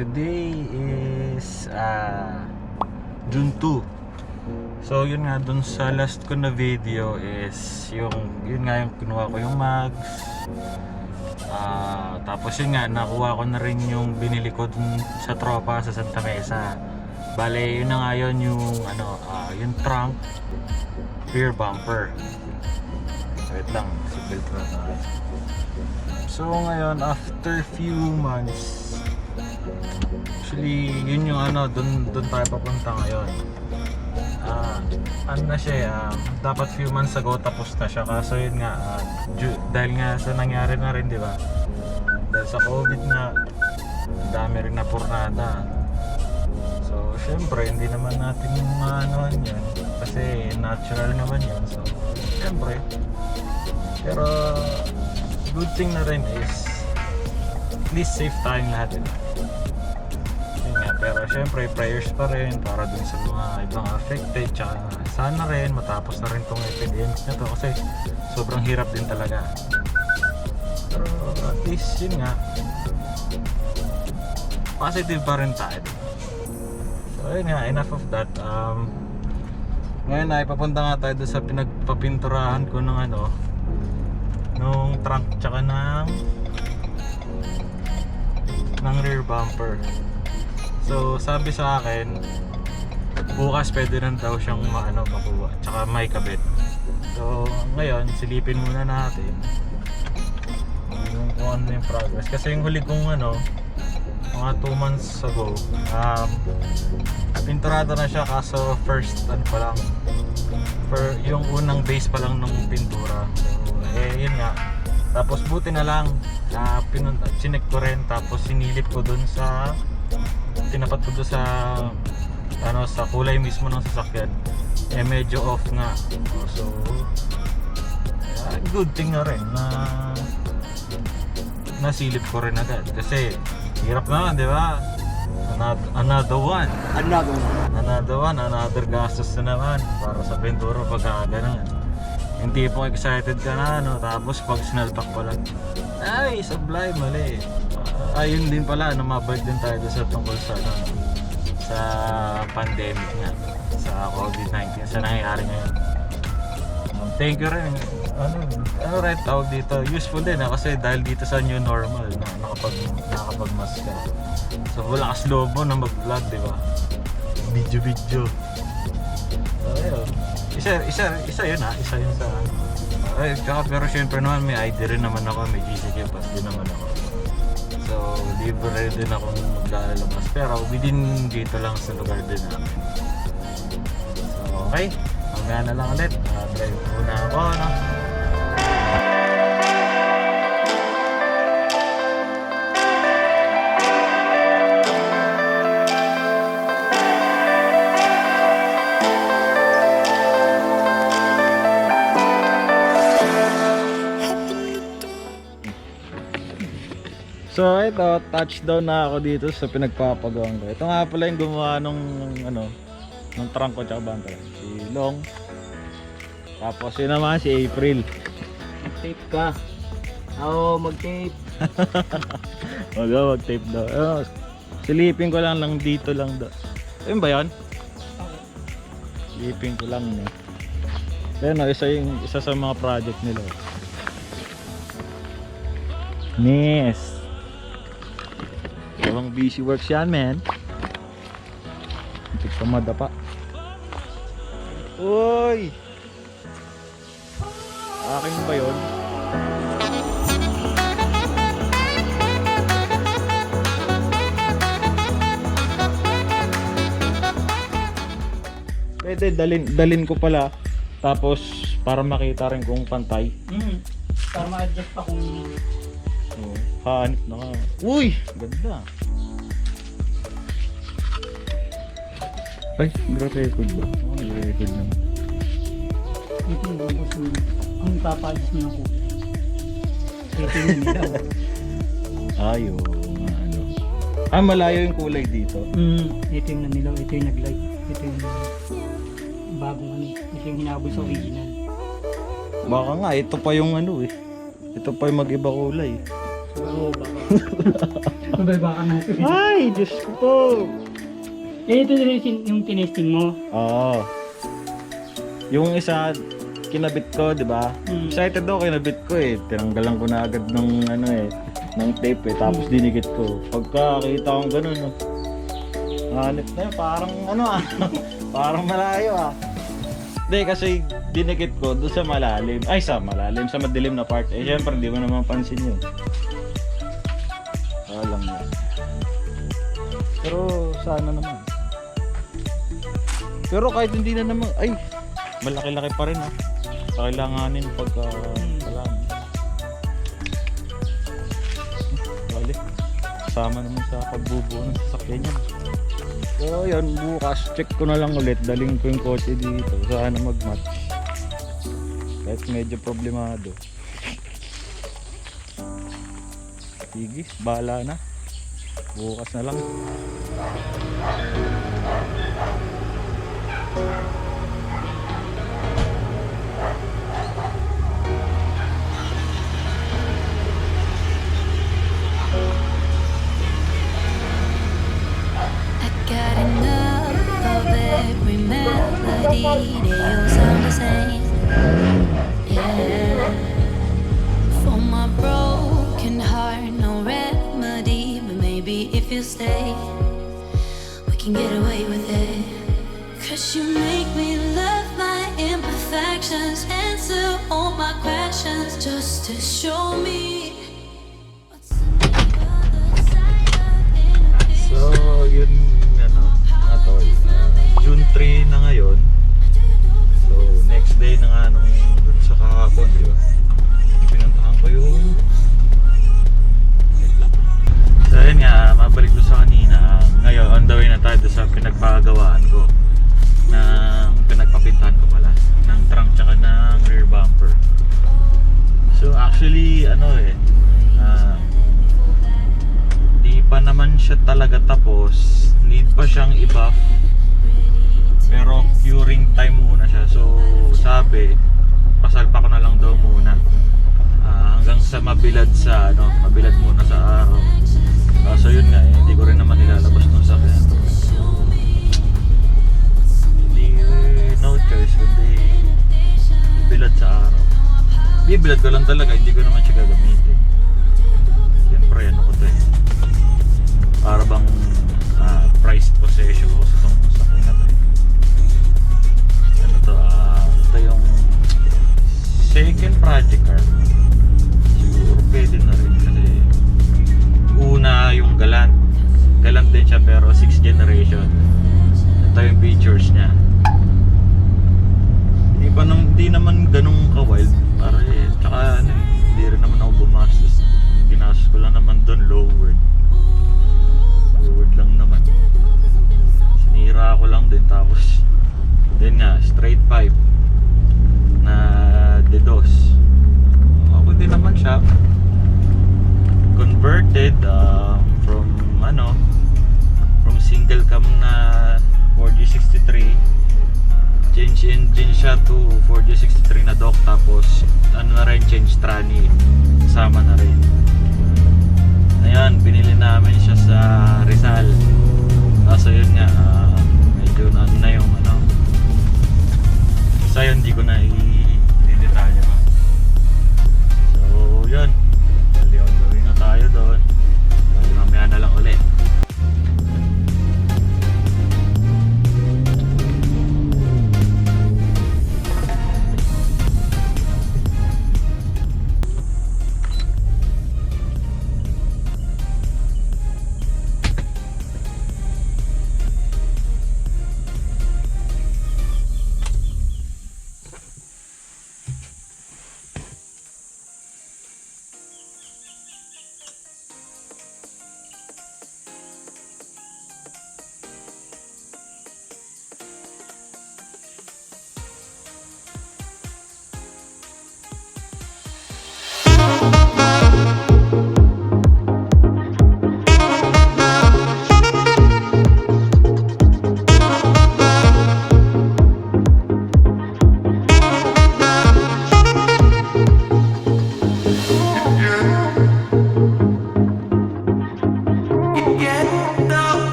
today is June 2. So yun nga, dun sa last ko na video is yun nga yung kinuha ko yung mags. Tapos yun nga, nakuha ko na rin yung binili ko dun sa tropa sa Santa Mesa. Bale, yun na nga yun yung yung trunk rear bumper. Wait lang, seatbelt na tayo. So ngayon, after few months, actually yun yung dun tayo papunta ngayon. Ano na siya, dapat few months ago tapos na siya, kaso yun nga, dahil nga sa nangyari na rin, di ba? Dahil sa COVID nga, dami rin na purnada. So syempre hindi naman natin maanohan yan kasi natural naman yan. So syempre, pero good thing na rin is at least safe tayong lahat, diba? Yun nga, pero syempre prayers pa rin para dun sa mga ibang affected, tsaka sana rin matapos na rin tong epidemic na to kasi sobrang hirap din talaga. Pero at least yun nga, positive pa rin tayo, diba? So yun nga, enough of that. Ngayon ay papunta nga tayo doon sa pinagpapinturahan ko ng nung trunk tsaka ng rear bumper. So sabi sa akin bukas pwede rin daw siyang makuha tsaka may kabit. So ngayon silipin muna natin kung ano yung progress, kasi yung huli kong mga 2 months ago pinturado na siya, kaso first pa lang, yung unang base pa lang ng pintura. So yun nga, tapos buti na lang chinek ko rin, tapos sinilip ko dun sa tinapat ko dun sa sa kulay mismo ng sasakyan, medyo off nga. So good thing na rin na nasilip ko rin agad, kasi hirap naman, di ba? Another gastos na naman para sa pintura pagka ganun. Yung tipong excited ka na tapos pag sinalpak pa lang, ay sablay, mali. Ayun din pala, mabalik din tayo sa tungkol sa pandemic nga, sa COVID-19, sa nangyayari ngayon. Thank you rin. Right, tawag dito, useful din kasi dahil dito sa new normal nakapag-mask ka. So wala kas loob mo na mag-vlog, di ba? Video. So ayun, isa yun isa yun sa pero syempre naman may ID rin naman ako, may GCQ pass din naman ako. So libre din ako maglalabas, pero within dito lang sa lugar din namin. So okay, mamaya na lang ulit, drive muna ako So ito, touchdown na ako dito sa pinagpapagawang ko. Ito nga pala yung gumawa nung trunk ko tsaka bumper, si Long. Tapos yun naman si April. Mag-tape ka. Oo, mag-tape. Mag-tape daw. Silipin ko lang dito lang daw. Ayun ba yun? Silipin ko lang niya. Ayun isa sa mga project nila. Yes. k.veesuals yan, man. Hindi ka madapa. Uy! Akin ba yun? Pwede dalin ko pala, tapos para makita rin kung pantay. Para ma-adjust pa kung hanip na ka. Uy! Ganda. Ay, nagre-record ba? Oo, nagre-record naman. ito yung lubos mo. Ang papalis mo ng kulay. Ito yung nilaw. Ayo, malayo yung kulay dito. Ito yung nanilaw, ito yung nag-light. Ito yung bagong ito yung hinabol sa original. Baka nga, ito pa yung ito pa yung mag-iba kulay. Oo, baka. Sabay baka natin. Ay, Diyos ko po. Eh, ito din yung tinesting mo. Oo. Yung isa, kinabit ko, di ba? Excited ako, kinabit ko eh. Tinanggalan ko na agad ng ano eh, ng tape eh. Tapos dinikit ko. Pagkakita kong ganun, no? Hanip na yun, parang ano ah. Parang malayo ah. Hindi, kasi dinikit ko doon sa malalim. Ay, sa malalim, sa madilim na part. Eh, syempre, hindi mo naman pansin yun. Alam mo. Pero, sana naman. Pero kahit hindi na naman, ay, malaki-laki pa rin ah. Kailanganin pagka wala mo. Bali, kasama naman sa pagbubuo ng sasakyan niya. So yun, bukas check ko na lang ulit. Daling ko yung kotse dito. Sana mag-match. Kahit medyo problemado. Sige, bahala na. Bukas na lang. Got enough of every melody, they all sound the same. Yeah. For my broken heart, no remedy, but maybe if you stay, we can get away with it. 'Cause you make me love my imperfections, answer all my questions, just to show me what's on the other side of inhibition. So yun, mga tol, June 3 na ngayon. So next day na nga nung dun sa kahapon, di ba? Pinuntahan ko yung so yun nga, mabalik ko sa kanina. Ngayon on the way na tayo sa pinagpagawaan ko ng pinagpapintahan ko pala ng trunk tsaka ng rear bumper. So actually di pa naman siya talaga tapos, need pa siyang i-buff, pero curing time muna siya. So sabi, pasalpa ko na lang daw muna hanggang sa mabilad mabilad muna sa araw. So yun nga, hindi ko rin naman nilalabas nung sakyan. Hindi, no choice kundi bilad sa araw. Bibilad ko lang talaga, hindi ko naman siya gagamitin. Siyempre ano ko to eh, para bang prized possession ko sa itong sakyan na to eh. Ano to, ito yung second project car. Siguro pwede na rin kasi una yung Galant din siya, pero 6th generation. Ito yung features niya. Hindi naman ganun ka-wild para eh, tsaka hindi rin naman ako bumastos. Ginastos ko lang naman doon lowered lang naman. Sinira ko lang din, tapos then nga straight pipe na dedos. Okay din naman siya. Converted from single cam na 4G63, change engine siya to 4G63 na dock, tapos na rin, change tranny kasama na rin. Ayan, binili namin siya sa Rizal. Kaso yun nga, medyo na yung sa yun hindi ko na i-detalya pa. So yun, gawin na tayo doon. Mamaya na lang ulit.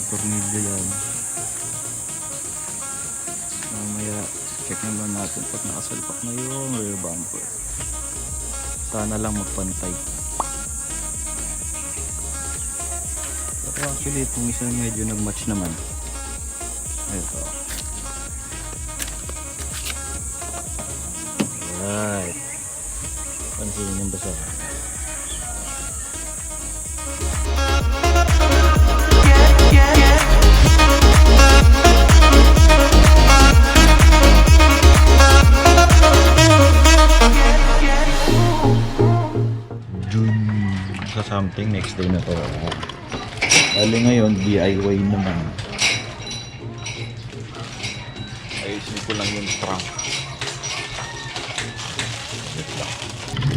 Yung tornilyo yan. Mamaya check naman natin pag nakasalpak na yung rear bumper. Sana lang magpantay. Pero actually itong isa medyo nag-match naman. Ito. Right. Pansinin yung basa. Sa something next day na to. Bali ngayon DIY naman. Ayusin ko lang yung trunk.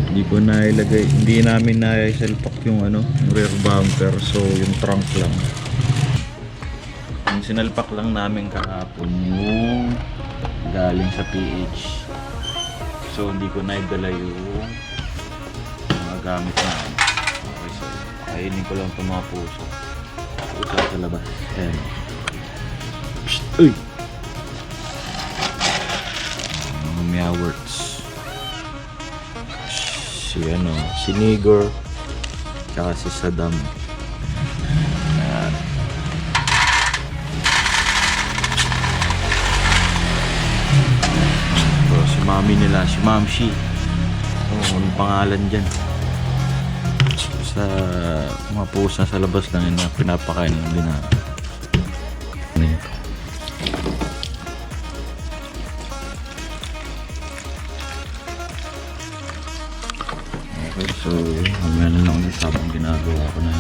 Hindi ko na ilagay, hindi namin na-selpak yung ano, yung rear bumper, so yung trunk lang. Yung sinalpak lang namin kahapon yung galing sa PH. So hindi ko na idala yung mga gamit namin. Okay, so kainin ko lang itong mga puso. Puso sa labas. Ayan. Psst! Uy! Mga meoworts. Si ano, si Nigor tsaka si Saddam. Ayan. So, si mami nila, si Mamshi. Anong pangalan dyan? Sa mga pusa sa labas lang yun na pinapakain lang din na. Okay, so mamaya na lang ulit habang ginagawa ko na